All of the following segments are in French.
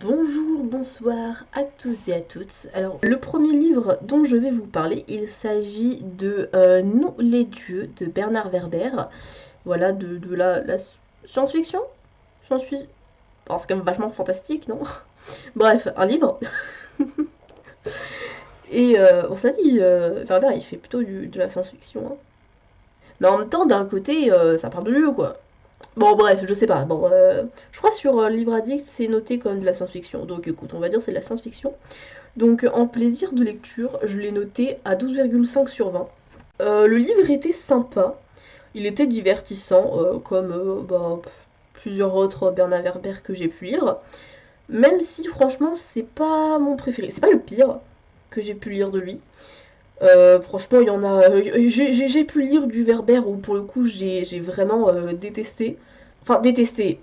Bonjour, bonsoir à tous et à toutes. Alors, le premier livre dont je vais vous parler, il s'agit de Nous les dieux de Bernard Werber. Voilà, de la science-fiction. Science-fiction. C'est quand même vachement fantastique, non? Bref, un livre. Et on s'est dit, Werber il fait plutôt de la science-fiction, hein. Mais en même temps, d'un côté, ça parle de Dieu, quoi. Bon, bref, je sais pas. Bon, je crois sur Livre Addict, c'est noté comme de la science-fiction. Donc écoute, on va dire c'est de la science-fiction. Donc en plaisir de lecture, je l'ai noté à 12,5 sur 20. Le livre était sympa, il était divertissant, comme plusieurs autres Bernard Werber que j'ai pu lire. Même si franchement c'est pas mon préféré, c'est pas le pire que j'ai pu lire de lui. Franchement, il y en a. J'ai pu lire du Werber où pour le coup j'ai vraiment détesté. Enfin, détesté.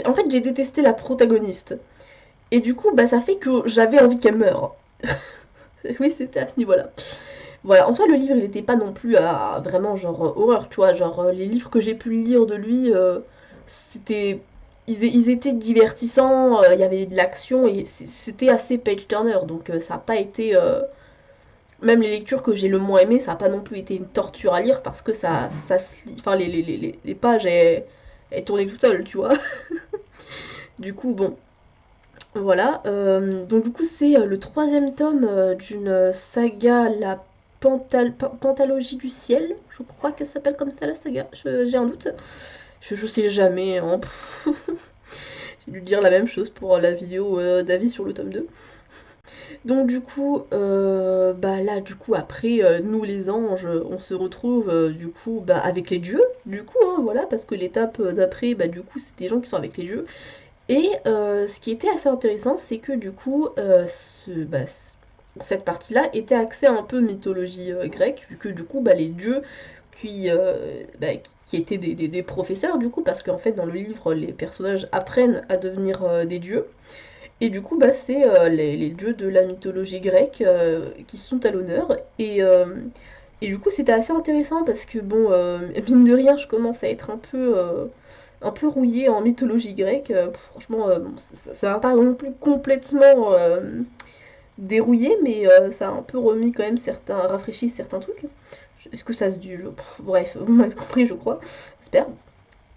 En fait, j'ai détesté la protagoniste. Et du coup, bah, ça fait que j'avais envie qu'elle meure. Oui, c'était à ce niveau-là. Voilà, en soi, le livre, il n'était pas non plus à vraiment genre horreur, tu vois. Genre, les livres que j'ai pu lire de lui, c'était. Ils étaient divertissants, il y avait de l'action et c'était assez page-turner, donc ça n'a pas été. Même les lectures que j'ai le moins aimées, ça n'a pas non plus été une torture à lire parce que ça se lit. Enfin, les pages, elles tournaient tout seules, tu vois. Du coup, bon, voilà, donc du coup c'est le troisième tome d'une saga, la Pentalogie du ciel, je crois qu'elle s'appelle comme ça la saga, j'ai un doute, je sais jamais, hein. J'ai dû dire la même chose pour la vidéo d'avis sur le tome 2. Donc du coup, bah là du coup après, nous les anges, on se retrouve du coup bah, avec les dieux, du coup, hein, voilà, parce que l'étape d'après, bah du coup c'est des gens qui sont avec les dieux. Et ce qui était assez intéressant, c'est que du coup, cette partie-là était axée un peu mythologie grecque, vu que du coup, bah, les dieux qui, qui étaient des professeurs, du coup, parce qu'en fait, dans le livre, les personnages apprennent à devenir des dieux. Et du coup, bah, c'est les dieux de la mythologie grecque qui sont à l'honneur. Et du coup, c'était assez intéressant parce que, bon, mine de rien, je commence à être un peu rouillée en mythologie grecque. Franchement, bon, ça va pas non plus complètement dérouillé, mais ça a un peu remis quand même rafraîchi certains trucs. Est-ce que ça se dit bref, vous m'avez compris, je crois. J'espère.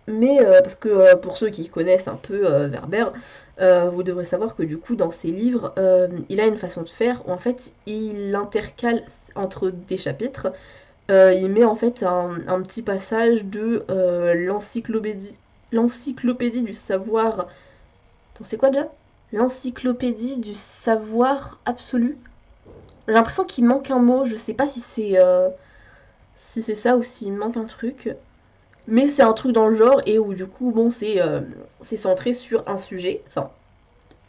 Mais parce que pour ceux qui connaissent un peu Werber, vous devrez savoir que du coup dans ses livres, il a une façon de faire où en fait il intercale entre des chapitres, il met en fait un petit passage de l'encyclopédie du savoir. Attends, c'est quoi déjà? L'encyclopédie du savoir absolu. J'ai l'impression qu'il manque un mot, je sais pas si c'est ça ou s'il manque un truc. Mais c'est un truc dans le genre et où du coup, bon, c'est centré sur un sujet. Enfin,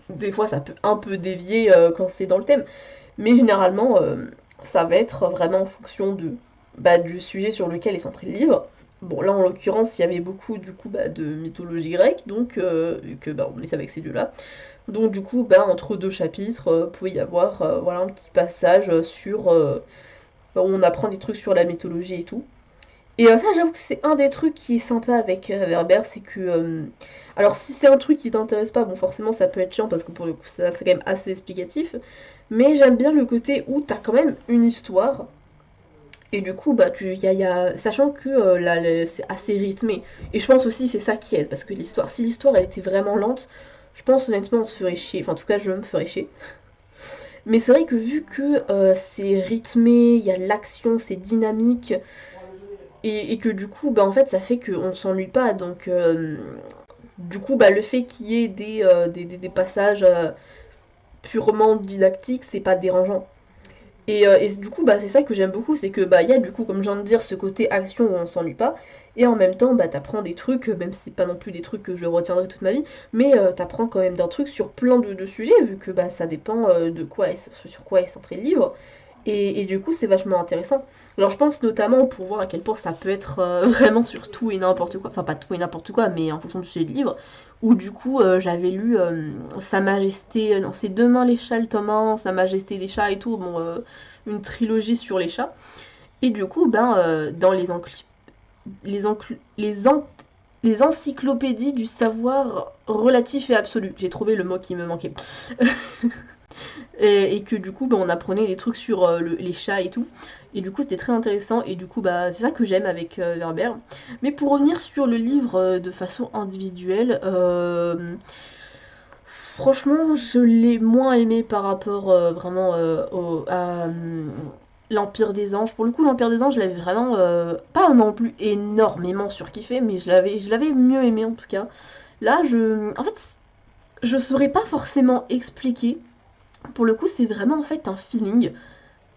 des fois, ça peut un peu dévier quand c'est dans le thème. Mais généralement, ça va être vraiment en fonction du sujet sur lequel est centré le livre. Bon, là, en l'occurrence, il y avait beaucoup, du coup, de mythologie grecque, donc, vu que, on est avec ces dieux-là. Donc, du coup, entre deux chapitres, pouvait y avoir, voilà, un petit passage sur... où on apprend des trucs sur la mythologie et tout. Et ça, j'avoue que c'est un des trucs qui est sympa avec Werber, c'est que... alors, si c'est un truc qui t'intéresse pas, bon, forcément, ça peut être chiant, parce que pour le coup, c'est quand même assez explicatif. Mais j'aime bien le côté où t'as quand même une histoire, et du coup, sachant que c'est assez rythmé. Et je pense aussi c'est ça qui aide, parce que si l'histoire, elle était vraiment lente, je pense honnêtement, on se ferait chier. Enfin, en tout cas, je me ferais chier. Mais c'est vrai que vu que c'est rythmé, il y a de l'action, c'est dynamique, et que du coup, en fait, ça fait qu'on ne s'ennuie pas. Donc, du coup, le fait qu'il y ait des passages purement didactiques, c'est pas dérangeant. Et du coup, c'est ça que j'aime beaucoup, c'est que il y a du coup, comme je viens de dire, ce côté action où on s'ennuie pas, et en même temps, t'apprends des trucs, même si c'est pas non plus des trucs que je retiendrai toute ma vie, mais t'apprends quand même d'un truc sur plein de sujets, vu que ça dépend sur quoi est centré le livre. Et du coup, c'est vachement intéressant. Alors, je pense notamment pour voir à quel point ça peut être vraiment sur tout et n'importe quoi. Enfin, pas tout et n'importe quoi, mais en fonction du sujet du livre. Où du coup, j'avais lu Sa Majesté. Non, c'est Demain les chats, le tome 1, Sa Majesté des chats et tout. Bon, une trilogie sur les chats. Et du coup, dans les encli... les encli... les en... les encyclopédies du savoir relatif et absolu. J'ai trouvé le mot qui me manquait. Et que du coup, bah, on apprenait les trucs sur les chats et tout. Et du coup, c'était très intéressant. Et du coup, bah, c'est ça que j'aime avec Werber. Mais pour revenir sur le livre de façon individuelle, franchement, je l'ai moins aimé par rapport vraiment à l'Empire des Anges. Pour le coup, l'Empire des Anges, je l'avais vraiment pas non plus énormément surkiffé, mais je l'avais mieux aimé en tout cas. Là, en fait, je saurais pas forcément expliquer. Pour le coup, c'est vraiment en fait un feeling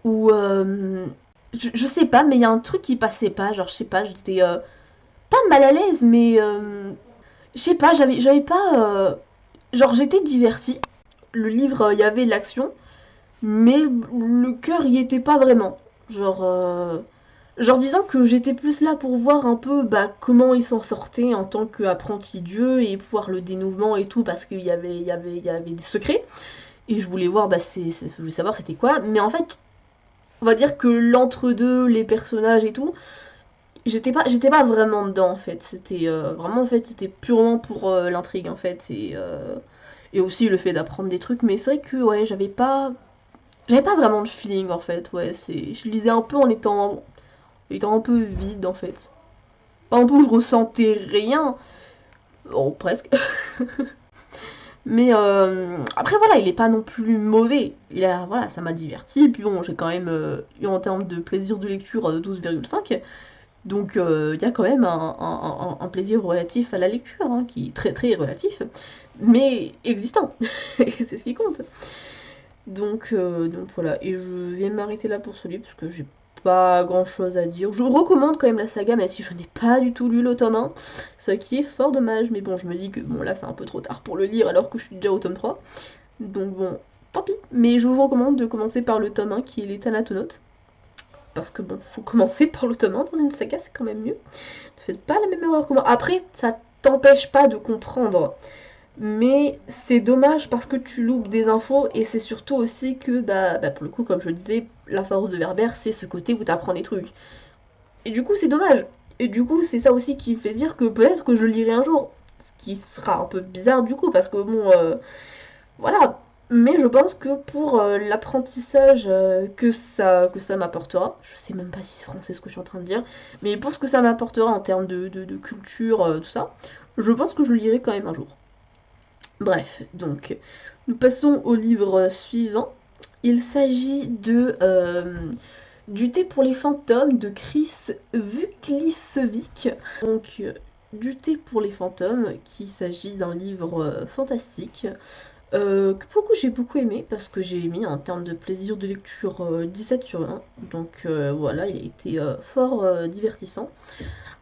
où je sais pas, mais il y a un truc qui passait pas. Genre, je sais pas, j'étais pas mal à l'aise, mais je sais pas, j'avais pas. Genre, j'étais divertie. Le livre, il y avait l'action, mais le cœur y était pas vraiment. Genre, genre disons que j'étais plus là pour voir un peu bah, comment il s'en sortait en tant qu'apprenti dieu et voir le dénouement et tout parce qu'il y avait des secrets. Et je voulais voir, bah, je voulais savoir c'était quoi. Mais en fait, on va dire que l'entre-deux, les personnages et tout, j'étais pas vraiment dedans en fait. C'était vraiment en fait, c'était purement pour l'intrigue en fait. Et aussi le fait d'apprendre des trucs. Mais c'est vrai que ouais, j'avais pas vraiment de feeling en fait. Ouais, je lisais un peu en étant un peu vide en fait. Pas un peu où je ressentais rien. Bon, presque. Mais après voilà, il est pas non plus mauvais. Voilà, ça m'a diverti. Puis bon, j'ai quand même eu en termes de plaisir de lecture 12,5. Donc il y a quand même un plaisir relatif à la lecture, hein, qui est très très relatif, mais existant. Et c'est ce qui compte. Donc voilà, et je vais m'arrêter là pour ce livre parce que j'ai pas grand chose à dire. Je recommande quand même la saga, même si je n'ai pas du tout lu le tome 1, ce qui est fort dommage, mais bon, je me dis que bon, là c'est un peu trop tard pour le lire alors que je suis déjà au tome 3. Donc bon, tant pis. Mais je vous recommande de commencer par le tome 1 qui est Les Thanatonautes. Parce que bon, faut commencer par le tome 1 dans une saga, c'est quand même mieux. Ne faites pas la même erreur que moi. Après, ça t'empêche pas de comprendre. Mais c'est dommage parce que tu loupes des infos et c'est surtout aussi que, bah, pour le coup, comme je le disais, la force de Werber, c'est ce côté où t'apprends des trucs. Et du coup, c'est dommage. Et du coup, c'est ça aussi qui me fait dire que peut-être que je lirai un jour. Ce qui sera un peu bizarre du coup, parce que bon, voilà. Mais je pense que pour l'apprentissage que ça m'apportera, je sais même pas si c'est français ce que je suis en train de dire, mais pour ce que ça m'apportera en termes de culture, tout ça, je pense que je le lirai quand même un jour. Bref, donc, nous passons au livre suivant. Il s'agit de Du thé pour les fantômes de Chris Vuklicevic. Donc, Du thé pour les fantômes, qui s'agit d'un livre fantastique que pour le coup j'ai beaucoup aimé parce que j'ai mis en termes de plaisir de lecture 17 sur 20. Donc voilà, il a été fort divertissant.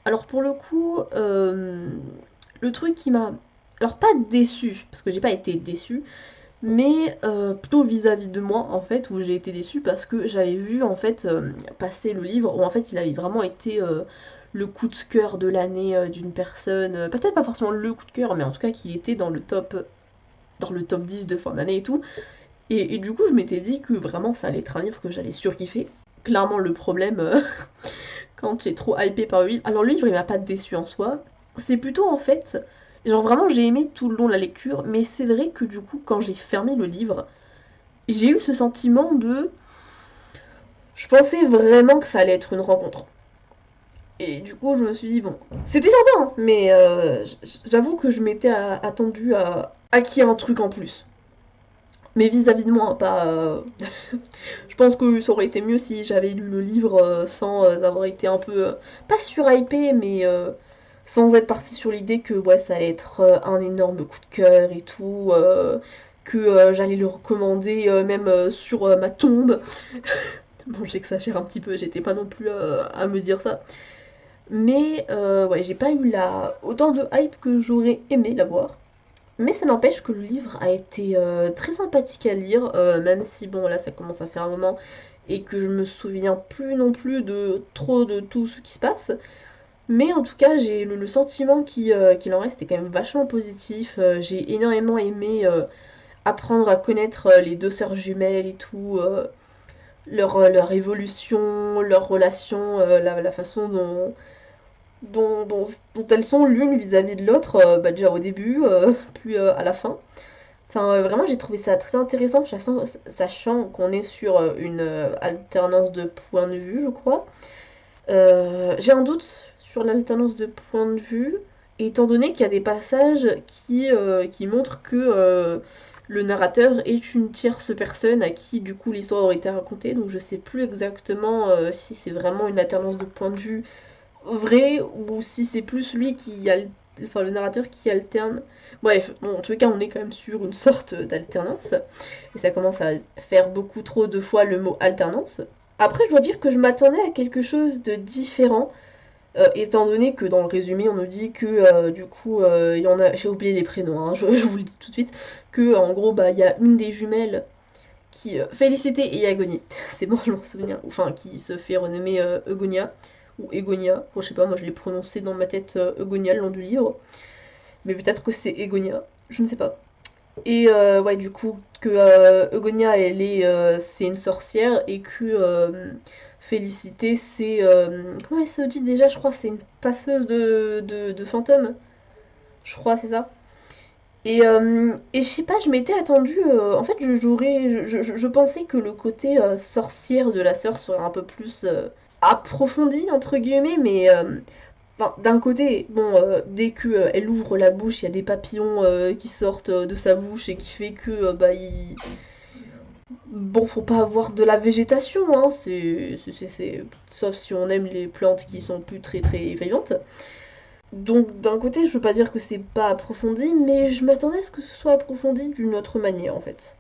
Alors pour le coup, le truc qui m'a... Alors pas déçu, parce que j'ai pas été déçue, mais plutôt vis-à-vis de moi en fait, où j'ai été déçue parce que j'avais vu en fait passer le livre où en fait il avait vraiment été le coup de cœur de l'année d'une personne, peut-être pas forcément le coup de cœur, mais en tout cas qu'il était dans le top 10 de fin d'année et tout. Et du coup, je m'étais dit que vraiment ça allait être un livre que j'allais surkiffer. Clairement, le problème, quand tu es trop hypé par le livre. Alors, le livre, il m'a pas déçu en soi. C'est plutôt en fait. Genre, vraiment, j'ai aimé tout le long de la lecture, mais c'est vrai que du coup, quand j'ai fermé le livre, j'ai eu ce sentiment de. Je pensais vraiment que ça allait être une rencontre. Et du coup, je me suis dit, bon, c'était sympa, hein, mais j'avoue que je m'étais attendu à qu'il y ait un truc en plus. Mais vis-à-vis de moi, hein, pas. Je pense que ça aurait été mieux si j'avais lu le livre sans avoir été un peu. Pas surhypé, mais sans être partie sur l'idée que ouais, ça allait être un énorme coup de cœur et tout. Que j'allais le recommander même sur ma tombe. Bon, j'exagère un petit peu, j'étais pas non plus à me dire ça. Mais ouais, j'ai pas eu autant de hype que j'aurais aimé l'avoir. Mais ça n'empêche que le livre a été très sympathique à lire, même si bon là ça commence à faire un moment et que je me souviens plus non plus de trop de tout ce qui se passe. Mais en tout cas j'ai le sentiment qu'il en reste est quand même vachement positif. J'ai énormément aimé apprendre à connaître les deux sœurs jumelles et tout, leur évolution, leur relation, la façon dont elles sont l'une vis-à-vis de l'autre, déjà au début, puis à la fin. Enfin, vraiment, j'ai trouvé ça très intéressant, sachant qu'on est sur une alternance de point de vue, je crois. J'ai un doute sur l'alternance de point de vue, étant donné qu'il y a des passages qui montrent que le narrateur est une tierce personne à qui, du coup, l'histoire aurait été racontée. Donc, je sais plus exactement si c'est vraiment une alternance de point de vue vrai ou si c'est plus lui enfin, le narrateur qui alterne. Bref, bon, en tout cas, on est quand même sur une sorte d'alternance. Et ça commence à faire beaucoup trop de fois le mot alternance. Après, je dois dire que je m'attendais à quelque chose de différent, étant donné que dans le résumé, on nous dit que du coup, il y en a. J'ai oublié les prénoms, hein, je vous le dis tout de suite. Que en gros, bah, il y a une des jumelles qui. Félicité et Agonie, c'est bon, je m'en souviens. Enfin, qui se fait renommer Egonia ou Egonia. Bon, je sais pas, moi je l'ai prononcé dans ma tête Egonia le long du livre. Mais peut-être que c'est Egonia, je ne sais pas. Et ouais, du coup, que Egonia, c'est une sorcière et que Félicité, c'est. Comment elle se dit déjà? Je crois que c'est une passeuse de fantômes. Je crois, c'est ça. Et je sais pas, je m'étais attendue. En fait, je pensais que le côté sorcière de la sœur serait un peu plus approfondi, entre guillemets, mais. Enfin, d'un côté, bon, dès que elle ouvre la bouche, il y a des papillons qui sortent de sa bouche et qui fait que, bah, bon, faut pas avoir de la végétation, hein, sauf si on aime les plantes qui sont plus très très vivantes. Donc, d'un côté, je veux pas dire que c'est pas approfondi, mais je m'attendais à ce que ce soit approfondi d'une autre manière, en fait.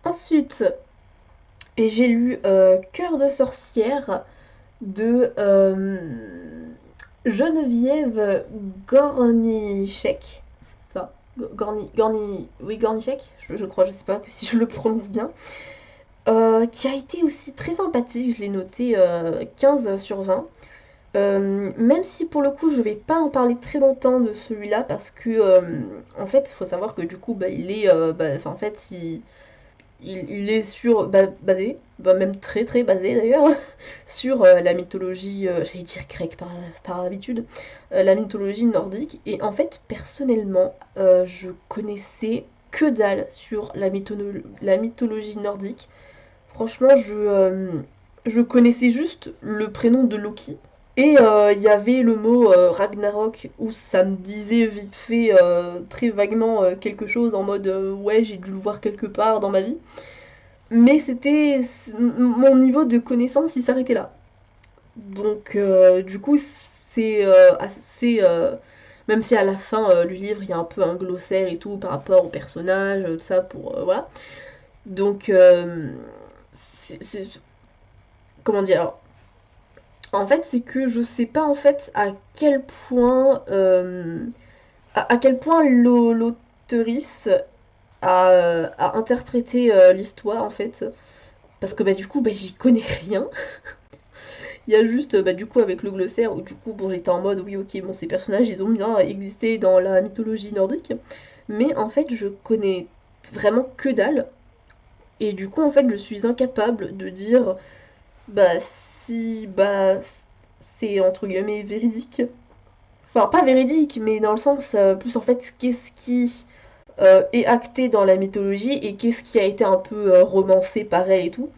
Ensuite, et j'ai lu Cœur de sorcière de Geneviève Gornichek. Ça, oui, Gornichek, je crois, je sais pas si je le prononce bien. Qui a été aussi très sympathique, je l'ai noté 15 sur 20. Même si pour le coup je vais pas en parler très longtemps de celui-là parce que en fait il faut savoir que du coup bah, en fait il est basé, bah, même très très basé d'ailleurs, sur la mythologie, j'allais dire grecque par habitude, la mythologie nordique. Et en fait, personnellement, je connaissais que dalle sur la mythologie nordique. Franchement, je connaissais juste le prénom de Loki. Et il y avait le mot Ragnarok où ça me disait vite fait, très vaguement, quelque chose en mode ouais, j'ai dû le voir quelque part dans ma vie. Mais mon niveau de connaissance, il s'arrêtait là. Donc, du coup, c'est assez. Même si à la fin, du livre, il y a un peu un glossaire et tout par rapport au personnage, tout ça, pour. Voilà. Donc, comment dire? En fait, c'est que je sais pas en fait à quel point. À quel point l'auteurice a interprété l'histoire en fait. Parce que bah, du coup, bah, j'y connais rien. Il y a juste, bah, du coup, avec le glossaire, où du coup, bon, j'étais en mode, oui, ok, bon, ces personnages, ils ont bien existé dans la mythologie nordique. Mais en fait, je connais vraiment que dalle. Et du coup, en fait, je suis incapable de dire, bah, si, bah, c'est entre guillemets véridique. Enfin, pas véridique, mais dans le sens, plus en fait, qu'est-ce qui est acté dans la mythologie et qu'est-ce qui a été un peu romancé par elle et tout.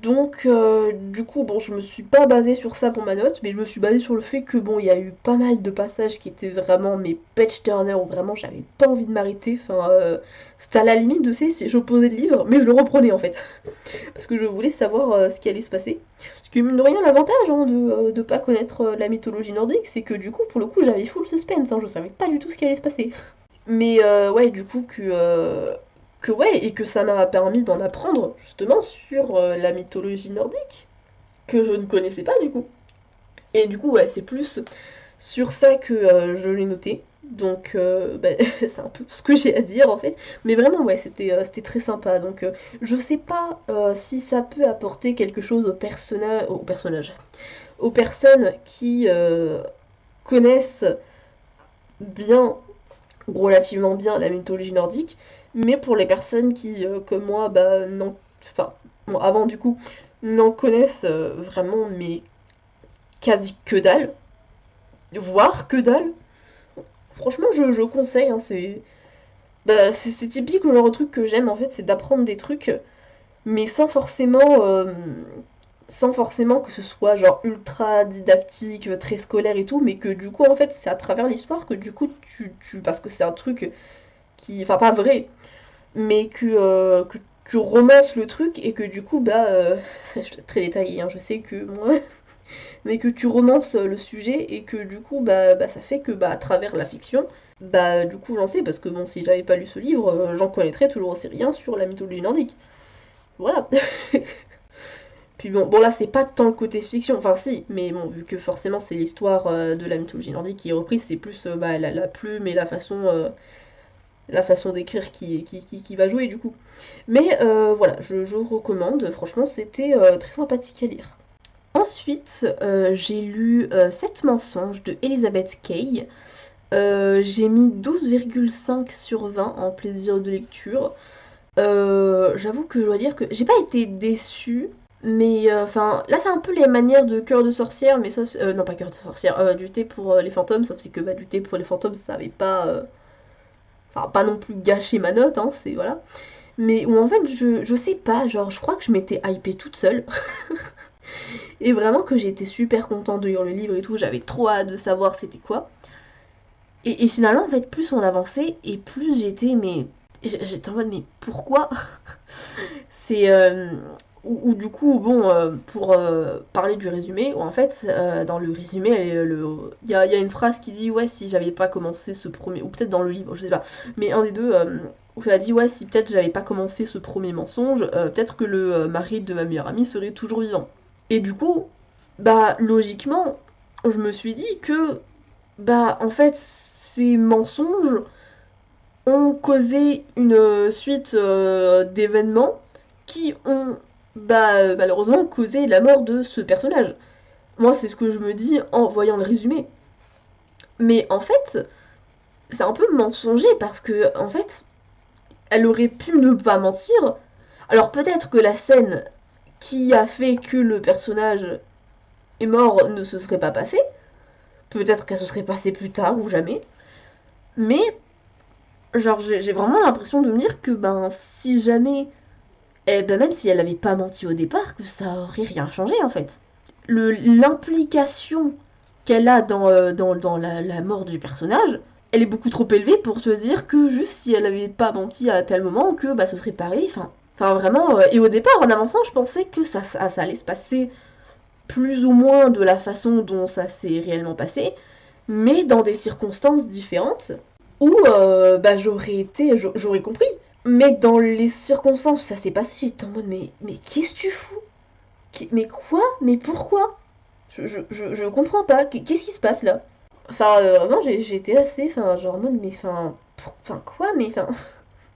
Donc, du coup, bon, je me suis pas basée sur ça pour ma note, mais je me suis basée sur le fait que, bon, il y a eu pas mal de passages qui étaient vraiment mes page-turners où vraiment j'avais pas envie de m'arrêter. Enfin, c'était à la limite de si j'opposais le livre, mais je le reprenais en fait. Parce que je voulais savoir ce qui allait se passer. Ce qui, mine de rien, l'avantage hein, de pas connaître la mythologie nordique, c'est que du coup, pour le coup, j'avais full suspense, hein, je savais pas du tout ce qui allait se passer. Mais ouais, du coup, que ouais, et que ça m'a permis d'en apprendre justement sur la mythologie nordique, que je ne connaissais pas du coup. Et du coup, ouais, c'est plus sur ça que je l'ai noté. Donc, bah, c'est un peu tout ce que j'ai à dire en fait. Mais vraiment, ouais, c'était très sympa. Donc, je sais pas si ça peut apporter quelque chose aux personnes qui connaissent bien relativement bien la mythologie nordique, mais pour les personnes qui, comme moi, bah, enfin, bon, avant du coup, n'en connaissent vraiment, mais quasi que dalle, voir que dalle. Franchement, je conseille, hein, c'est typique le genre de truc que j'aime en fait, c'est d'apprendre des trucs, mais sans forcément que ce soit genre ultra didactique, très scolaire et tout, mais que du coup en fait c'est à travers l'histoire que du coup parce que c'est un truc qui, enfin pas vrai, mais que tu romances le truc et que du coup très détaillé, hein, je sais que moi, mais que tu romances le sujet et que du coup ça fait que à travers la fiction, du coup j'en sais parce que bon si j'avais pas lu ce livre, j'en connaîtrais toujours aussi rien sur la mythologie nordique. Voilà. Puis bon là c'est pas tant le côté fiction, enfin si, mais bon vu que forcément c'est l'histoire de la mythologie nordique qui est reprise, c'est plus la plume et la façon d'écrire qui va jouer du coup. Mais voilà, je recommande, franchement c'était très sympathique à lire. Ensuite, j'ai lu 7 mensonges de Elizabeth Kay. J'ai mis 12,5 sur 20 en plaisir de lecture. J'avoue que je dois dire que j'ai pas été déçue, mais enfin là c'est un peu les manières de Cœur de sorcière, mais sauf non pas Cœur de sorcière, du thé pour les fantômes, sauf que du thé pour les fantômes ça avait pas, ça a pas non plus gâché ma note, hein, c'est voilà. Mais où en fait je sais pas, genre je crois que je m'étais hypée toute seule. Et vraiment que j'ai été super contente de lire le livre et tout, j'avais trop hâte de savoir c'était quoi. Et finalement, en fait, plus on avançait, et plus j'étais, mais... J'étais en mode, mais pourquoi? C'est... Ou du coup, bon, pour parler du résumé, où en fait, dans le résumé, il y a une phrase qui dit, ouais, si j'avais pas commencé ce premier... Ou peut-être dans le livre, je sais pas. Mais un des deux, où ça dit, ouais, si peut-être j'avais pas commencé ce premier mensonge, peut-être que le mari de ma meilleure amie serait toujours vivant. Et du coup, logiquement, je me suis dit que, en fait, ces mensonges ont causé une suite d'événements qui ont, malheureusement, causé la mort de ce personnage. Moi, c'est ce que je me dis en voyant le résumé. Mais en fait, c'est un peu mensonger parce que, en fait, elle aurait pu ne pas mentir. Alors peut-être que la scène qui a fait que le personnage est mort ne se serait pas passée. Peut-être qu'elle se serait passée plus tard ou jamais. Mais, genre, j'ai vraiment l'impression de me dire que, si jamais, même si elle avait pas menti au départ, que ça aurait rien changé en fait. L'implication qu'elle a dans la mort du personnage, elle est beaucoup trop élevée pour te dire que juste si elle avait pas menti à tel moment, que ce serait pareil. Enfin vraiment. Et au départ, en avançant, je pensais que ça allait se passer plus ou moins de la façon dont ça s'est réellement passé, mais dans des circonstances différentes où j'aurais compris. Mais dans les circonstances où ça s'est passé, j'étais en mode mais qu'est-ce que tu fous? Mais quoi? Mais pourquoi? Je comprends pas. Qu'est-ce qui se passe là? Enfin, vraiment, j'ai été assez, enfin, genre en mode, mais enfin, quoi? Mais enfin,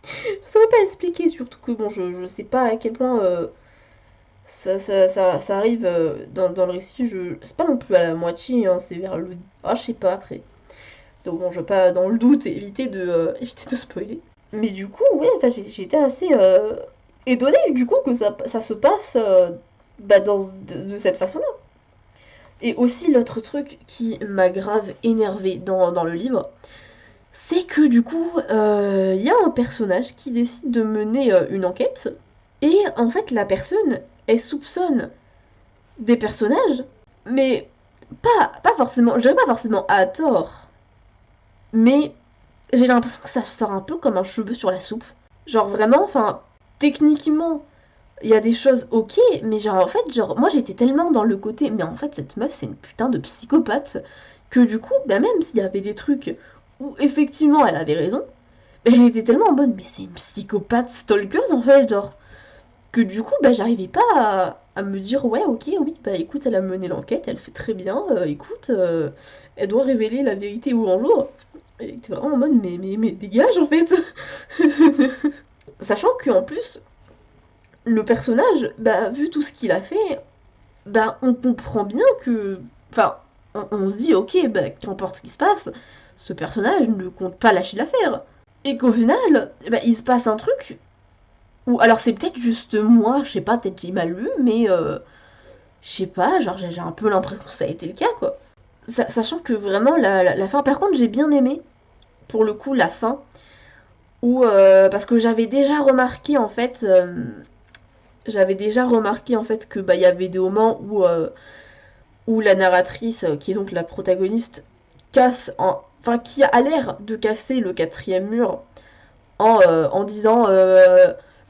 je saurais pas expliquer, surtout que bon, je sais pas à quel point ça arrive dans le récit. C'est pas non plus à la moitié, hein, c'est vers le. Ah, je sais pas après. Donc bon, je vais pas dans le doute et éviter de spoiler. Mais du coup, ouais, enfin, j'étais assez étonnée du coup que ça se passe de cette façon-là. Et aussi l'autre truc qui m'a grave énervé dans le livre, c'est que du coup, il y a un personnage qui décide de mener une enquête, et en fait la personne, elle soupçonne des personnages, mais pas forcément, je dirais pas forcément à tort, mais j'ai l'impression que ça sort un peu comme un cheveu sur la soupe. Genre vraiment, enfin, techniquement, il y a des choses ok, mais genre en fait, genre moi j'étais tellement dans le côté, mais en fait cette meuf c'est une putain de psychopathe, que du coup, même s'il y avait des trucs où effectivement elle avait raison, elle était tellement en mode, mais c'est une psychopathe stalkeuse en fait, genre, que du coup, j'arrivais pas à me dire, ouais, ok, oui, écoute, elle a mené l'enquête, elle fait très bien, écoute, elle doit révéler la vérité au grand jour. Elle était vraiment en mode, mais dégage en fait. Sachant qu'en plus, le personnage, vu tout ce qu'il a fait, on comprend bien que. Enfin, on se dit, ok, qu'importe ce qui se passe, ce personnage ne compte pas lâcher l'affaire. Et qu'au final, il se passe un truc. Ou alors c'est peut-être juste moi, je sais pas, peut-être j'ai mal lu, mais je sais pas, genre j'ai un peu l'impression que ça a été le cas quoi. Sachant que vraiment la fin, par contre j'ai bien aimé pour le coup la fin, où parce que j'avais déjà remarqué en fait que bah il y avait des moments où la narratrice, qui est donc la protagoniste, enfin qui a l'air de casser le quatrième mur en disant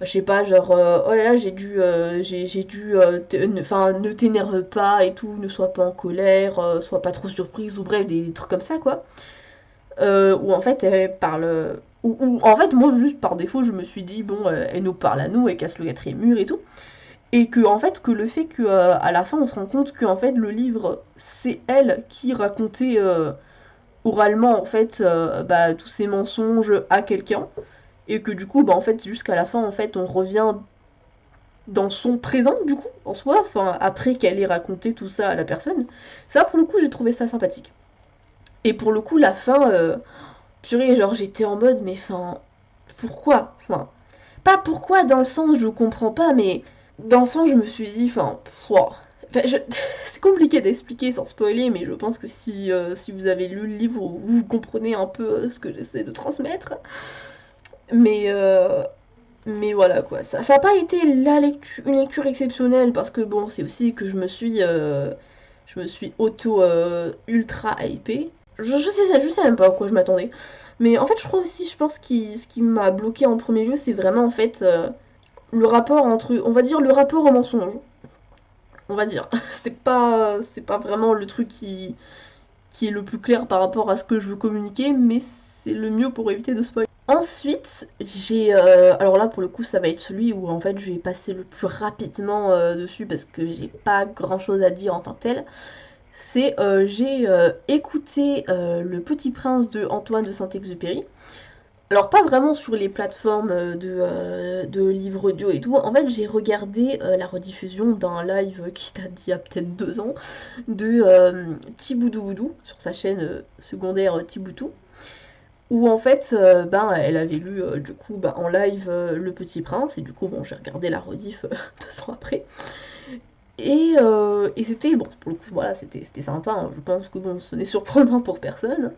je sais pas, genre oh là là j'ai dû enfin ne t'énerve pas et tout, ne sois pas en colère, sois pas trop surprise, ou bref des trucs comme ça quoi. Où en fait elle parle, où en fait moi juste par défaut je me suis dit bon elle nous parle à nous, elle casse le quatrième mur et tout, et que en fait que le fait que à la fin on se rend compte que en fait le livre c'est elle qui racontait oralement en fait bah, tous ces mensonges à quelqu'un, et que du coup bah en fait jusqu'à la fin en fait on revient dans son présent du coup en soi, enfin après qu'elle ait raconté tout ça à la personne. Ça pour le coup j'ai trouvé ça sympathique. Et pour le coup la fin purée, genre j'étais en mode mais enfin pourquoi, enfin pas pourquoi dans le sens je comprends pas, mais dans le sens je me suis dit enfin c'est compliqué d'expliquer sans spoiler, mais je pense que si vous avez lu le livre, vous comprenez un peu ce que j'essaie de transmettre. Mais mais voilà quoi, ça a pas été une lecture exceptionnelle, parce que bon, c'est aussi que je me suis auto ultra hypée. Je sais même pas à quoi je m'attendais. Mais en fait, je pense que ce qui m'a bloqué en premier lieu, c'est vraiment en fait le rapport entre, on va dire le rapport au mensonge. On va dire. C'est pas vraiment le truc qui est le plus clair par rapport à ce que je veux communiquer, mais c'est le mieux pour éviter de spoiler. Ensuite, alors là pour le coup ça va être celui où en fait je vais passer le plus rapidement dessus parce que j'ai pas grand chose à dire en tant que tel. C'est j'ai écouté Le Petit Prince de Antoine de Saint-Exupéry. Alors pas vraiment sur les plateformes de livres audio et tout. En fait j'ai regardé la rediffusion d'un live qui date d'il y a peut-être 2 ans de Thiboudou Boudou sur sa chaîne secondaire Thiboutou, où en fait ben elle avait lu du coup ben, en live Le Petit Prince, et du coup bon j'ai regardé la rediff 2 ans après, et c'était bon pour le coup voilà c'était sympa, hein. Je pense que bon ce n'est surprenant pour personne,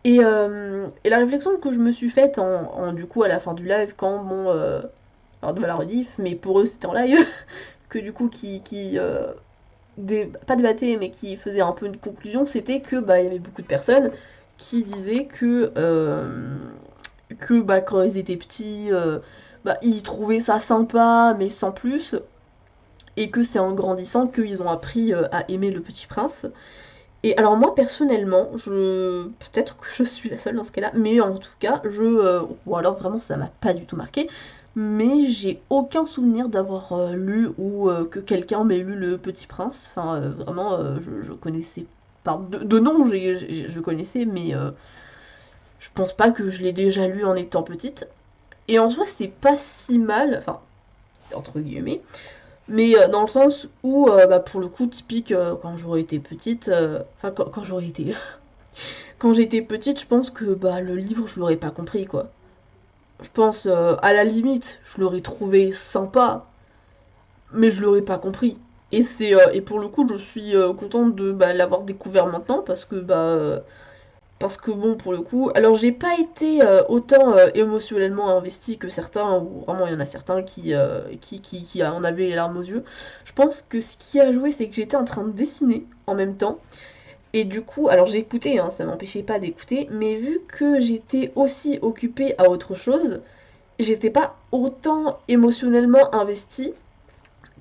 et la réflexion que je me suis faite du coup à la fin du live, quand bon alors de la rediff, mais pour eux c'était en live, que du coup pas débattait mais qui faisait un peu une conclusion, c'était que bah il y avait beaucoup de personnes qui disaient que bah quand ils étaient petits bah ils trouvaient ça sympa mais sans plus, et que c'est en grandissant qu'ils ont appris à aimer Le Petit Prince. Et alors moi personnellement, peut-être que je suis la seule dans ce cas-là, mais en tout cas, ou alors vraiment ça m'a pas du tout marqué, mais j'ai aucun souvenir d'avoir lu, ou que quelqu'un m'ait lu Le Petit Prince. Enfin vraiment, je connaissais par de nom, je connaissais, mais je pense pas que je l'ai déjà lu en étant petite. Et en soi, c'est pas si mal, enfin entre guillemets, mais dans le sens où, bah, pour le coup, typique, quand j'aurais été petite, enfin, quand j'aurais été. Quand j'étais petite, je pense que bah, le livre, je l'aurais pas compris, quoi. Je pense, à la limite, je l'aurais trouvé sympa, mais je l'aurais pas compris. Et pour le coup, je suis contente de bah, l'avoir découvert maintenant, parce que bon, pour le coup, alors j'ai pas été autant émotionnellement investie que certains, ou vraiment il y en a certains qui en avaient les larmes aux yeux. Je pense que ce qui a joué, c'est que j'étais en train de dessiner en même temps. Et du coup, alors j'ai écouté, hein, ça m'empêchait pas d'écouter, mais vu que j'étais aussi occupée à autre chose, j'étais pas autant émotionnellement investie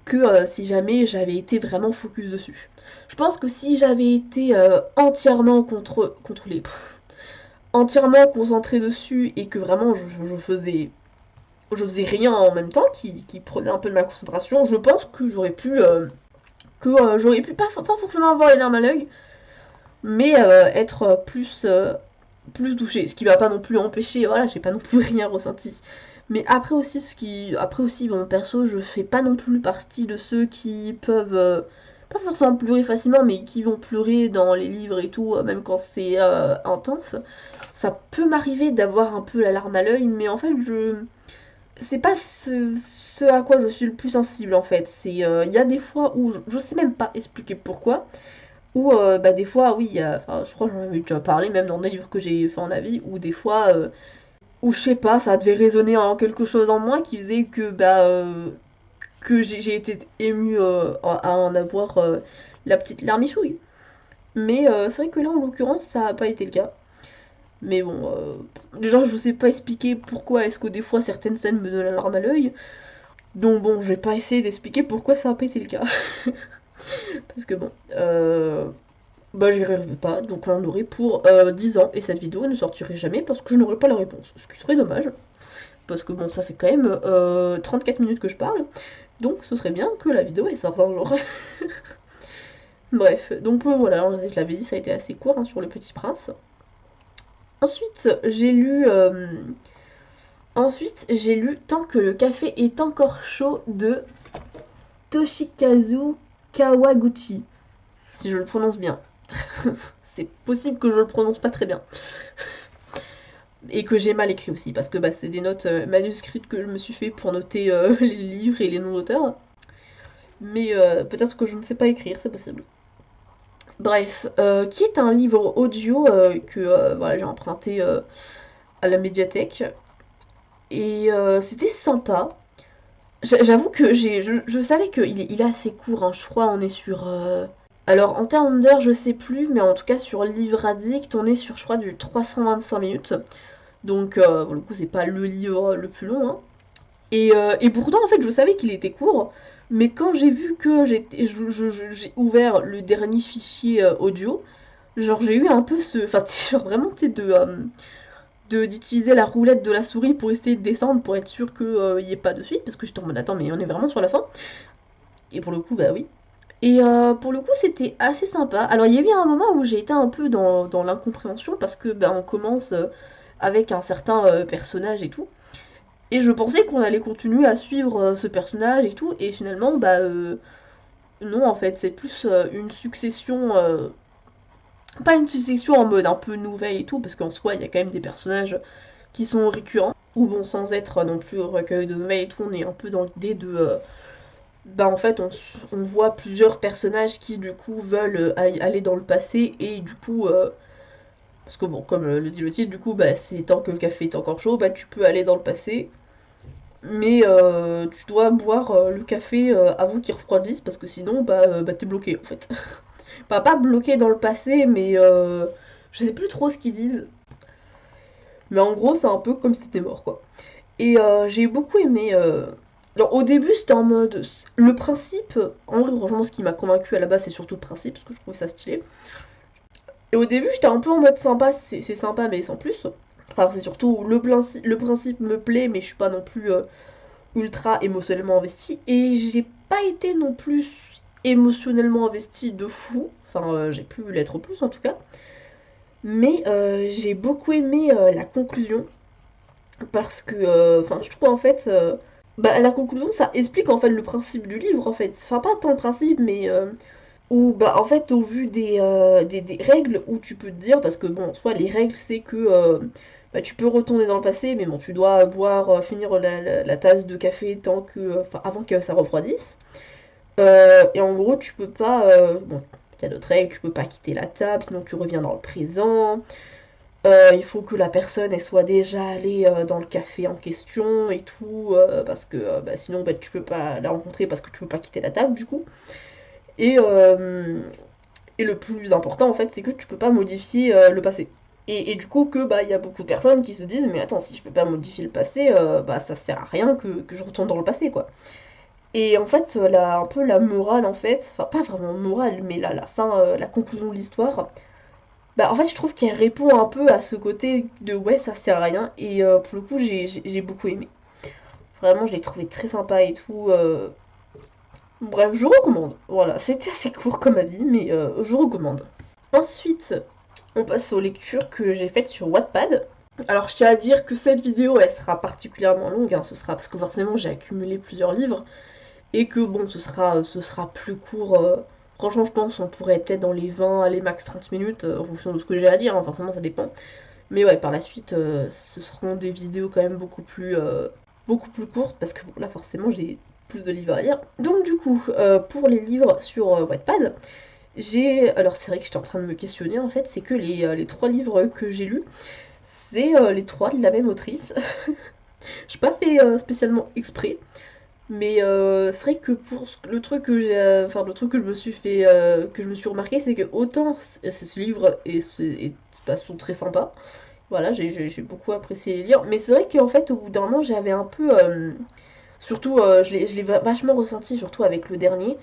que si jamais j'avais été vraiment focus dessus. Je pense que si j'avais été entièrement entièrement concentrée dessus, et que vraiment je faisais rien en même temps qui prenait un peu de ma concentration, je pense que j'aurais pu pas forcément avoir les larmes à l'œil, mais être plus touchée, ce qui m'a pas non plus empêché, voilà, j'ai pas non plus rien ressenti. Mais après aussi bon, perso, je fais pas non plus partie de ceux qui peuvent pas forcément pleurer facilement, mais qui vont pleurer dans les livres et tout, même quand c'est intense. Ça peut m'arriver d'avoir un peu la larme à l'œil, mais en fait, c'est pas ce à quoi je suis le plus sensible en fait. Il y a des fois où je sais même pas expliquer pourquoi, Ou bah, des fois, oui, enfin, je crois que j'en avais déjà parlé, même dans des livres que j'ai fait en avis, ou des fois, où je sais pas, ça devait résonner en quelque chose en moi qui faisait que, bah, que j'ai été émue à en avoir la petite larmichouille. Mais c'est vrai que là, en l'occurrence, ça n'a pas été le cas. Mais bon, déjà, je ne sais pas expliquer pourquoi est-ce que des fois certaines scènes me donnent la larme à l'œil. Donc bon, je vais pas essayer d'expliquer pourquoi ça n'a pas été le cas. Parce que bon, bah j'y arriverai pas. Donc là, on aurait pour 10 ans. Et cette vidéo ne sortirait jamais parce que je n'aurais pas la réponse. Ce qui serait dommage. Parce que bon, ça fait quand même 34 minutes que je parle. Donc ce serait bien que la vidéo elle sorte un jour. Bref, donc voilà, je l'avais dit, ça a été assez court hein, sur Le Petit Prince. Ensuite, j'ai lu Tant que le café est encore chaud de Toshikazu Kawaguchi, si je le prononce bien. C'est possible que je le prononce pas très bien. Et que j'ai mal écrit aussi, parce que bah, c'est des notes manuscrites que je me suis fait pour noter les livres et les noms d'auteurs. Mais peut-être que je ne sais pas écrire, c'est possible. Bref, qui est un livre audio que voilà, j'ai emprunté à la médiathèque. Et c'était sympa. J'avoue que je savais qu'il est assez court, hein. Je crois on est sur... Alors en termes d'heures je sais plus, mais en tout cas sur Livre Addict on est sur je crois du 325 minutes. Donc pour le coup c'est pas le livre le plus long. Hein. Et pourtant en fait je savais qu'il était court, mais quand j'ai vu que j'ai ouvert le dernier fichier audio, genre j'ai eu un peu ce... Enfin genre vraiment tu sais d'utiliser la roulette de la souris pour essayer de descendre pour être sûr qu'il n'y ait pas de suite, parce que j'étais en mode attends mais on est vraiment sur la fin. Et pour le coup bah oui. Et pour le coup c'était assez sympa. Alors il y a eu un moment où j'ai été un peu dans l'incompréhension parce que bah, on commence avec un certain personnage et tout. Et je pensais qu'on allait continuer à suivre ce personnage et tout, et finalement bah non en fait c'est plus une succession pas une succession en mode un peu nouvelle et tout, parce qu'en soi il y a quand même des personnages qui sont récurrents, ou bon, sans être non plus recueil de nouvelles et tout, on est un peu dans l'idée de... bah en fait, on voit plusieurs personnages qui du coup veulent aller dans le passé, et du coup... parce que bon, comme le dit le titre, du coup, bah c'est tant que le café est encore chaud, bah tu peux aller dans le passé, mais tu dois boire le café avant qu'il refroidisse, parce que sinon, bah t'es bloqué en fait. Enfin, pas bloqué dans le passé, mais je sais plus trop ce qu'ils disent. Mais en gros, c'est un peu comme si t'étais mort, quoi. Et j'ai beaucoup aimé. Alors, au début, c'était en mode. Le principe, en vrai, franchement, ce qui m'a convaincu à la base, c'est surtout le principe, parce que je trouvais ça stylé. Et au début, j'étais un peu en mode sympa, c'est sympa, mais sans plus. Enfin, c'est surtout le principe me plaît, mais je suis pas non plus ultra émotionnellement investie. Et j'ai pas été non plus émotionnellement investie de fou. Enfin, j'ai pu l'être plus en tout cas. Mais j'ai beaucoup aimé la conclusion parce que enfin je trouve en fait bah, la conclusion ça explique en fait le principe du livre en fait, enfin pas tant le principe mais où bah en fait au vu des règles où tu peux te dire parce que bon soit les règles c'est que bah, tu peux retourner dans le passé mais bon tu dois boire finir la tasse de café tant que enfin avant que ça refroidisse. Et en gros tu peux pas bon il y a d'autres règles, tu peux pas quitter la table sinon tu reviens dans le présent. Il faut que la personne elle soit déjà allée dans le café en question et tout, parce que bah, sinon bah, tu peux pas la rencontrer parce que tu peux pas quitter la table du coup. Et, euh, et le plus important en fait c'est que tu peux pas modifier le passé. Et du coup que bah il y a beaucoup de personnes qui se disent mais attends si je peux pas modifier le passé, bah ça sert à rien que je retourne dans le passé quoi. Et en fait un peu la morale en fait, enfin pas vraiment morale mais la fin, la conclusion de l'histoire, bah en fait je trouve qu'elle répond un peu à ce côté de ouais ça sert à rien et pour le coup j'ai beaucoup aimé. Vraiment je l'ai trouvé très sympa et tout. Bref je recommande. Voilà c'était assez court comme avis mais je recommande. Ensuite on passe aux lectures que j'ai faites sur Wattpad. Alors je tiens à dire que cette vidéo elle sera particulièrement longue, hein, ce sera parce que forcément j'ai accumulé plusieurs livres et que bon ce sera plus court. Franchement je pense on pourrait peut-être dans les 20, allez max 30 minutes en fonction de ce que j'ai à dire, hein, forcément ça dépend. Mais ouais, par la suite, ce seront des vidéos quand même beaucoup plus courtes, parce que bon, là forcément j'ai plus de livres à lire. Donc du coup, pour les livres sur Wattpad, Alors c'est vrai que j'étais en train de me questionner en fait, c'est que les 3 livres que j'ai lus, c'est les 3 de la même autrice. J'ai pas fait spécialement exprès, mais c'est vrai que le truc que j'ai, enfin le truc que je me suis fait, que je me suis remarqué, c'est que autant ce livre sont très sympas, voilà, j'ai beaucoup apprécié les lire, mais c'est vrai qu'en fait au bout d'un moment j'avais un peu, surtout je l'ai vachement ressenti, surtout avec le dernier,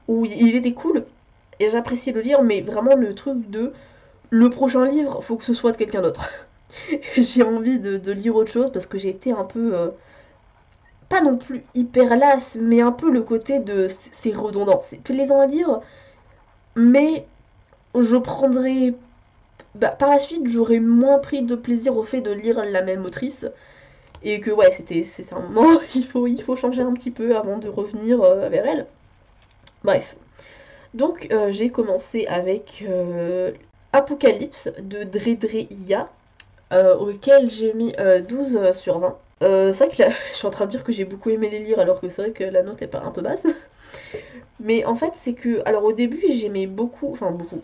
où il était cool, et j'appréciais le lire, mais vraiment le truc de le prochain livre, faut que ce soit de quelqu'un d'autre. J'ai envie de lire autre chose parce que j'ai été un peu, pas non plus hyper lasse, mais un peu le côté de c'est redondant. C'est plaisant à lire, mais je prendrais. Bah, par la suite, j'aurais moins pris de plaisir au fait de lire la même autrice. Et que ouais, c'est un moment, il faut changer un petit peu avant de revenir vers elle. Bref. Donc j'ai commencé avec Apocalypse de Dredre Iya, auquel j'ai mis 12 sur 20. C'est vrai que là, je suis en train de dire que j'ai beaucoup aimé les lire alors que c'est vrai que la note est pas un peu basse. Mais en fait, c'est que. Alors au début, j'aimais beaucoup. Enfin, beaucoup.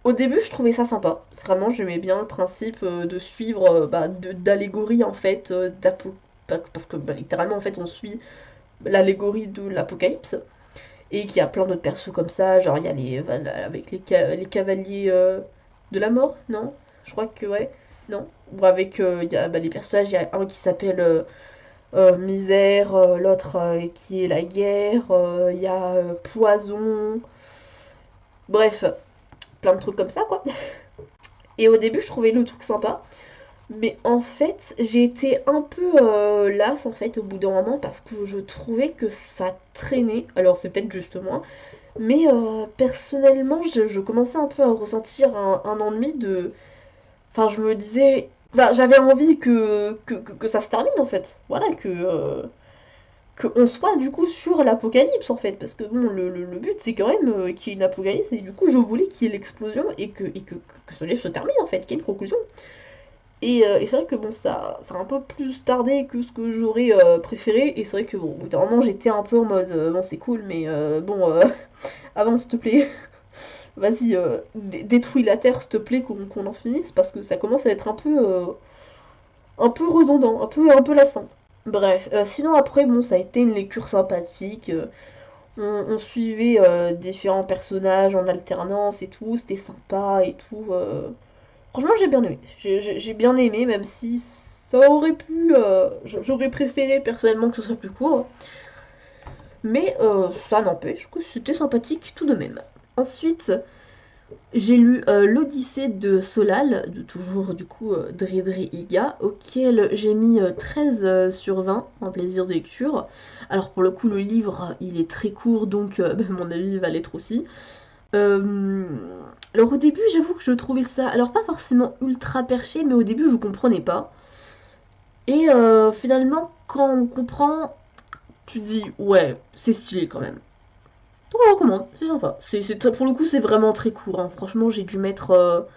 Au début, je trouvais ça sympa. Vraiment, j'aimais bien le principe de suivre d'allégorie en fait. Parce que littéralement, en fait, on suit l'allégorie de l'apocalypse. Et qu'il y a plein d'autres persos comme ça. Genre, il y a avec les cavaliers de la mort, non? Je crois que ouais. Non? Ou avec il y a les personnages, il y a un qui s'appelle Misère, l'autre qui est la guerre, il y a Poison, bref, plein de trucs comme ça quoi. Et au début je trouvais le truc sympa, mais en fait j'ai été un peu lasse en fait au bout d'un moment parce que je trouvais que ça traînait, alors c'est peut-être juste moi, mais personnellement je commençais un peu à ressentir un ennui de... Enfin je me disais... Enfin, j'avais envie que ça se termine en fait. Voilà, qu'on soit du coup sur l'apocalypse en fait, parce que bon, le but c'est quand même qu'il y ait une apocalypse, et du coup je voulais qu'il y ait l'explosion et que ce livre se termine en fait, qu'il y ait une conclusion. Et c'est vrai que bon, ça a un peu plus tardé que ce que j'aurais préféré, et c'est vrai que bon, au bout d'un moment j'étais un peu en mode bon, c'est cool, mais bon, avance s'il te plaît, vas-y, détruis la terre s'il te plaît, qu'on en finisse, parce que ça commence à être un peu redondant, un peu lassant. Bref, sinon après, bon, ça a été une lecture sympathique. On suivait différents personnages en alternance et tout, c'était sympa et tout. Franchement, j'ai bien aimé. J'ai bien aimé, même si ça aurait pu. J'aurais préféré personnellement que ce soit plus court. Mais ça n'empêche que c'était sympathique tout de même. Ensuite, j'ai lu l'Odyssée de Solal, de toujours du coup Dredre Iga, auquel j'ai mis 13 sur 20 en plaisir de lecture. Alors pour le coup le livre il est très court donc mon avis va l'être aussi. Euh, alors au début j'avoue que je trouvais ça, alors pas forcément ultra perché, mais au début je comprenais pas. Et finalement quand on comprend, tu te dis ouais c'est stylé quand même. Donc, je le recommande, c'est sympa. Pour le coup, c'est vraiment très court, hein. Franchement, j'ai dû mettre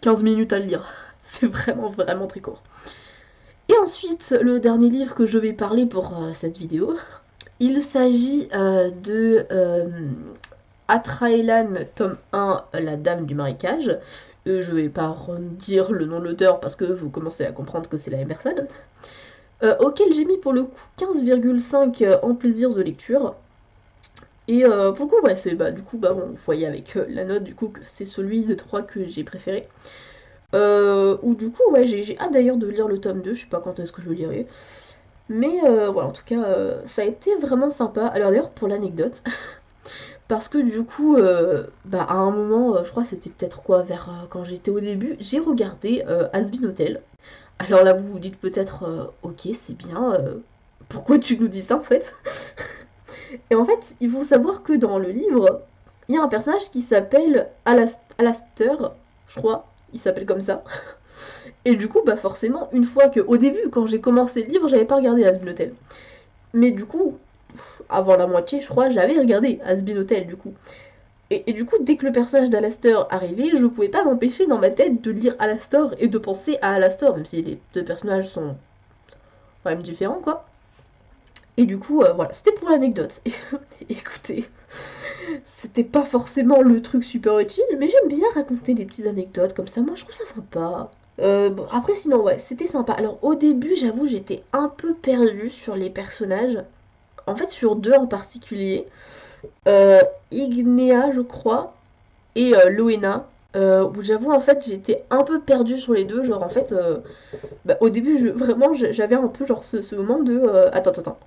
15 minutes à le lire. C'est vraiment, vraiment très court. Et ensuite, le dernier livre que je vais parler pour cette vidéo, il s'agit de Atraelan, tome 1, La Dame du Marécage. Je vais pas redire le nom de l'auteur parce que vous commencez à comprendre que c'est la même personne. Auquel j'ai mis pour le coup 15,5 en plaisir de lecture. Et pour le coup, ouais, c'est du coup, bon, vous voyez avec la note du coup que c'est celui des 3 que j'ai préféré. Ou du coup, ouais, j'ai hâte d'ailleurs de lire le tome 2, je sais pas quand est-ce que je le lirai. Mais voilà, en tout cas, ça a été vraiment sympa. Alors d'ailleurs, pour l'anecdote, parce que du coup, à un moment, je crois que c'était peut-être quoi, vers quand j'étais au début, j'ai regardé Has Hotel. Alors là, vous vous dites peut-être, ok, c'est bien, pourquoi tu nous dis ça en fait? Et en fait, il faut savoir que dans le livre, il y a un personnage qui s'appelle Alastair, je crois, il s'appelle comme ça. Et du coup, forcément, une fois que, au début, quand j'ai commencé le livre, j'avais pas regardé Asbin Hotel. Mais du coup, avant la moitié, je crois, j'avais regardé Asbin Hotel, du coup. Et du coup, dès que le personnage d'Alastor arrivait, je pouvais pas m'empêcher dans ma tête de lire Alastor et de penser à Alastor, même si les deux personnages sont quand même différents, quoi. Et du coup, voilà, c'était pour l'anecdote. Écoutez, C'était pas forcément le truc super utile, mais j'aime bien raconter des petites anecdotes comme ça, moi je trouve ça sympa. Bon, après sinon ouais, c'était sympa. Alors au début, j'avoue, j'étais un peu perdue sur les personnages. En fait, sur deux en particulier. Euh, Ignea, je crois, et Loena. Où j'avoue, en fait, j'étais un peu perdue sur les deux. Genre, en fait, bah, au début, vraiment, j'avais un peu genre ce moment de attends, attends, attends.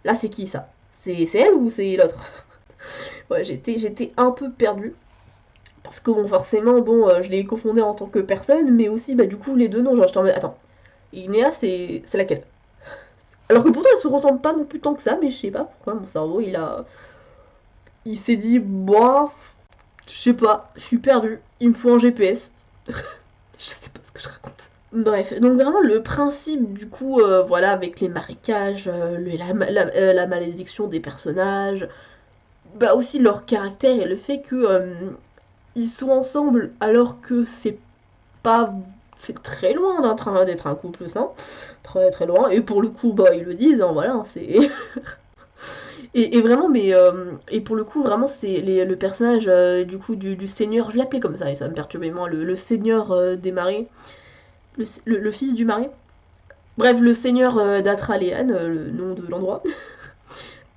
Là, c'est qui ça? C'est elle ou c'est l'autre? Ouais, j'étais un peu perdue. Parce que bon, forcément, bon, je les confondais en tant que personne, mais aussi, bah, du coup, les deux noms, genre, j'étais en mode, attends, Ignea, c'est laquelle? Alors que pourtant, elles se ressemblent pas non plus tant que ça, mais je sais pas pourquoi mon cerveau, il s'est dit, boah, je sais pas, je suis perdu, il me faut un GPS. Je sais pas ce que je raconte. Bref, donc vraiment le principe du coup, voilà, avec les marécages, la malédiction des personnages, bah aussi leur caractère et le fait que ils sont ensemble alors que pas, c'est très loin d'être un couple sain, très très loin. Et pour le coup, bah ils le disent, hein, voilà, c'est et vraiment, mais et pour le coup, vraiment, c'est le personnage du coup du seigneur, je l'appelais comme ça et ça me perturbait moi, le seigneur des marais, le fils du marais. Bref, le seigneur d'Atraléane, le nom de l'endroit.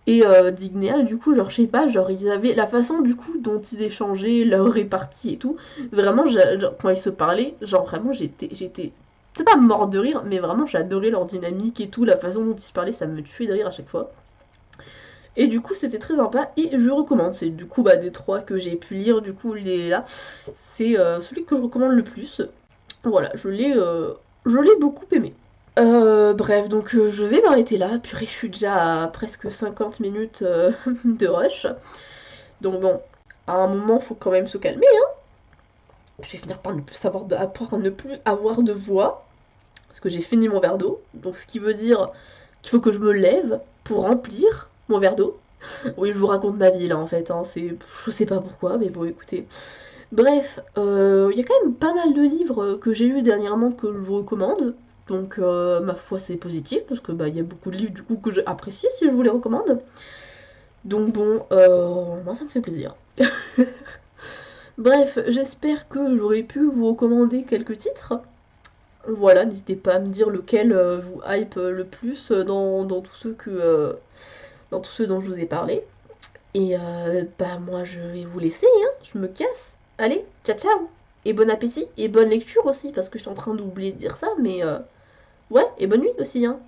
Et d'Ignea, du coup, genre, je sais pas, genre, ils avaient la façon, du coup, dont ils échangeaient, leur répartie et tout. Vraiment, genre, quand ils se parlaient, genre, vraiment, j'étais. C'est pas mort de rire, mais vraiment, j'adorais leur dynamique et tout, la façon dont ils se parlaient, ça me tuait de rire à chaque fois. Et du coup, c'était très sympa et je recommande. C'est du coup, bah, des trois que j'ai pu lire, du coup, là, c'est celui que je recommande le plus. Voilà, je l'ai beaucoup aimé. Bref, donc je vais m'arrêter là. Purée, je suis déjà à presque 50 minutes de rush. Donc bon, à un moment, faut quand même se calmer, hein. Je vais finir par ne plus savoir par ne plus avoir de voix. Parce que j'ai fini mon verre d'eau. Donc ce qui veut dire qu'il faut que je me lève pour remplir mon verre d'eau. Oui, je vous raconte ma vie là en fait, hein. Je sais pas pourquoi, mais bon, écoutez. Bref, il y a quand même pas mal de livres que j'ai lus dernièrement que je vous recommande. Donc, ma foi, c'est positif, parce que bah, il y a beaucoup de livres du coup que j'ai appréciés si je vous les recommande. Donc bon, moi ça me fait plaisir. Bref, j'espère que j'aurai pu vous recommander quelques titres. Voilà, n'hésitez pas à me dire lequel vous hype le plus dans tous ceux dans tous ceux dont je vous ai parlé. Et bah moi je vais vous laisser, hein, je me casse. Allez, ciao ciao. Et bon appétit, et bonne lecture aussi, parce que je suis en train d'oublier de dire ça, mais ouais, et bonne nuit aussi, hein.